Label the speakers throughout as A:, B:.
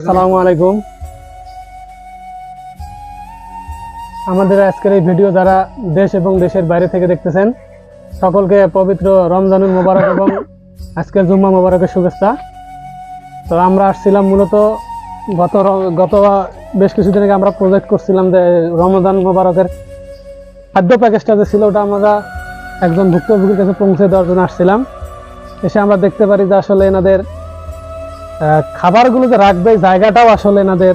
A: আসসালামু আলাইকুম। আমাদের আজকের এই ভিডিও যারা দেশ এবং দেশের বাইরে থেকে দেখতেছেন সকলকে পবিত্র রমজানুল মোবারক এবং আজকের জুম্মা মোবারকের শুভেচ্ছা। তো আমরা আসছিলাম মূলত গত বেশ কিছুদিন আগে আমরা প্রজেক্ট করছিলাম যে রমজান মোবারকের খাদ্য প্যাকেজটা যে ছিল ওটা আমরা একজন ভুক্তভোগীর কাছে পৌঁছে দেওয়ার জন্য আসছিলাম। এসে আমরা দেখতে পারি যে আসলে এনাদের খাবারগুলো যে রাখবে জায়গাটাও আসলে এনাদের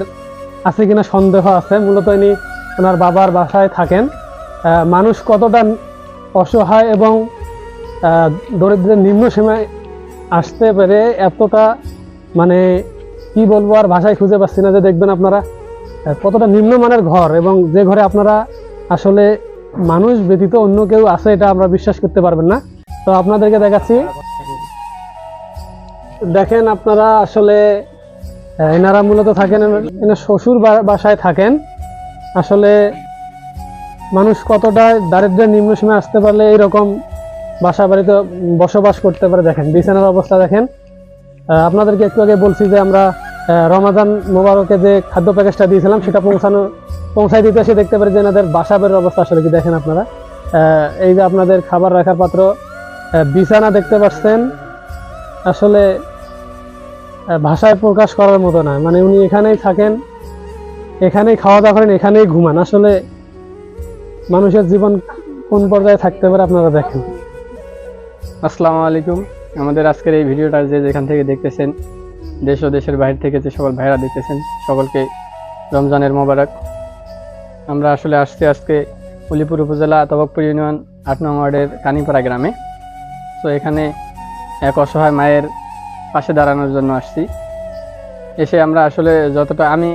A: আছে কিনা সন্দেহ আছে। মূলত ইনি ওনার বাবার বাসায় থাকেন। মানুষ কতটা অসহায় এবং দরিদ্রের নিম্ন সীমায় আসতে পেরে এতটা মানে কি বলবো আর ভাষায় খুঁজে পাচ্ছি না। যে দেখবেন আপনারা কতটা নিম্নমানের ঘর এবং যে ঘরে আপনারা আসলে মানুষ ব্যতীত অন্য কেউ আছে এটা আমরা বিশ্বাস করতে পারবেন না। তো আপনাদেরকে দেখাচ্ছি, দেখেন আপনারা আসলে এনারা মূলত থাকেন এনার শ্বশুর বাসায় থাকেন। আসলে মানুষ কতটা দারিদ্র্যের নিম্ন সীমায় আসতে পারলে এইরকম বাসা বাড়িতে বসবাস করতে পারে। দেখেন বিছানার অবস্থা দেখেন। আপনাদেরকে একটু আগে বলছি যে আমরা রমাদান মোবারকে যে খাদ্য প্যাকেজটা দিয়েছিলাম সেটা পৌঁছায় দিতে এসে দেখতে পারি যে এনাদের বাসা বাড়ির অবস্থা আসলে কি দেখেন আপনারা। এই যে আপনাদের খাবার রাখার পাত্র, বিছানা দেখতে পাচ্ছেন, আসলে ভাষায় প্রকাশ করার মতো না। মানে উনি এখানেই থাকেন, এখানেই খাওয়া দাওয়া করেন, এখানেই ঘুমান। আসলে মানুষের জীবন কোন পর্যায়ে থাকতে পারে আপনারা দেখেন।
B: আসসালামু আলাইকুম। আমাদের আজকের এই ভিডিওটা যে যেখান থেকে দেখতেছেন, দেশ ও দেশের বাইরে থেকে যে সকল ভাইরা দেখতেছেন সকলকে রমজানের মোবারক। আমরা আসলে আসছি আজকে উলিপুর উপজেলা তবকপুর ইউনিয়ন ৮ নং ওয়ার্ডের কানিপাড়া গ্রামে। তো এখানে এক অসহায় মায়ের পাশে দাঁড়ানোর জন্য আসছি। এসে আমরা আসলে যতটা আমি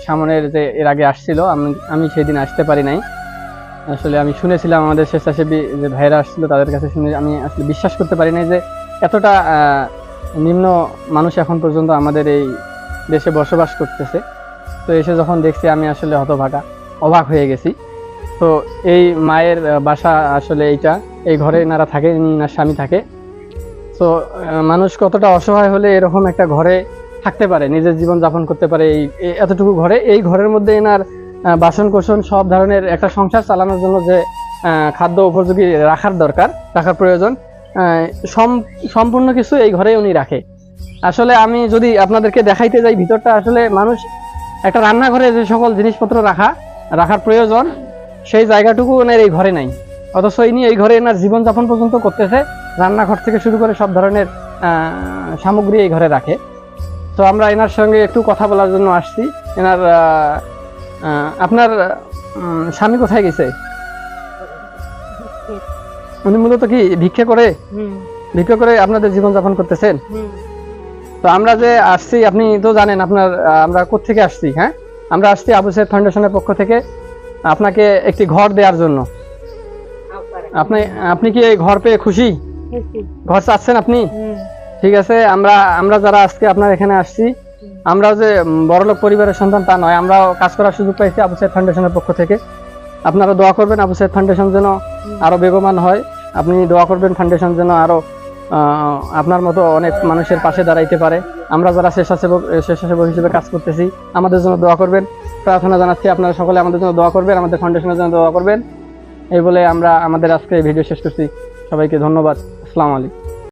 B: সামনের যে এর আগে আসছিল আমি সেই দিন আসতে পারি নাই। আসলে আমি শুনেছিলাম আমাদের স্বেচ্ছাসেবী যে ভাইরা আসছিল তাদের কাছে শুনে আমি আসলে বিশ্বাস করতে পারি নাই যে এতটা নিম্ন মানুষ এখন পর্যন্ত আমাদের এই দেশে বসবাস করতেছে। তো এসে যখন দেখছি আমি আসলে অবাক হয়ে গেছি। তো এই মায়ের বাসা আসলে এই ঘরে এনারা থাকে, এনার স্বামী থাকে। তো মানুষ কতটা অসহায় হলে এরকম একটা ঘরে থাকতে পারে, নিজের জীবন যাপন করতে পারে এই এতটুকু ঘরে। এই ঘরের মধ্যে এনার বাসন কোসন সব ধরনের একটা সংসার চালানোর জন্য যে খাদ্য উপযোগী রাখার প্রয়োজন সম্পূর্ণ কিছু এই ঘরে উনি রাখে। আসলে আমি যদি আপনাদেরকে দেখাইতে যাই ভিতরটা, আসলে মানুষ একটা রান্নাঘরে যে সকল জিনিসপত্র রাখার প্রয়োজন সেই জায়গাটুকু ওনার এই ঘরে নাই। অথচ ইনি এই ঘরে এনার জীবনযাপন পর্যন্ত করতেছে, রান্নাঘর থেকে শুরু করে সব ধরনের সামগ্রী এই ঘরে রাখে। তো আমরা এনার সঙ্গে একটু কথা বলার জন্য আসছি। এনার আপনার স্বামী কোথায় গেছে? উনি মূলত কি ভিক্ষা করে আপনাদের জীবনযাপন করতেছেন? তো আমরা যে আসছি আপনি তো জানেন আমরা কোত্থেকে আসছি। হ্যাঁ, আমরা আসছি আবু সাইদ ফাউন্ডেশনের পক্ষ থেকে আপনাকে একটি ঘর দেওয়ার জন্য। আপনি কি এই ঘর পেয়ে খুশি? ঘর চাচ্ছেন আপনি? ঠিক আছে, আমরা যারা আজকে আপনার এখানে আসছি, আমরাও যে বড়লোক পরিবারের সন্তান তা নয়, আমরাও কাজ করার সুযোগ পাইছি আবু সাইদ ফাউন্ডেশনের পক্ষ থেকে। আপনারা দোয়া করবেন আবু সাইদ ফাউন্ডেশন যেন আরো বেগবান হয়। আপনি দোয়া করবেন ফাউন্ডেশন যেন আরো আপনার মতো অনেক মানুষের পাশে দাঁড়াইতে পারে। আমরা যারা স্বেচ্ছাসেবক হিসেবে কাজ করতেছি আমাদের জন্য দোয়া করবেন, প্রার্থনা জানাচ্ছি। আপনারা সকলে আমাদের জন্য দোয়া করবেন, আমাদের ফাউন্ডেশনের জন্য দোয়া করবেন। এই বলে আমরা আমাদের আজকে ভিডিও শেষ করছি। সবাইকে ধন্যবাদ। আসসালামু আলাইকুম।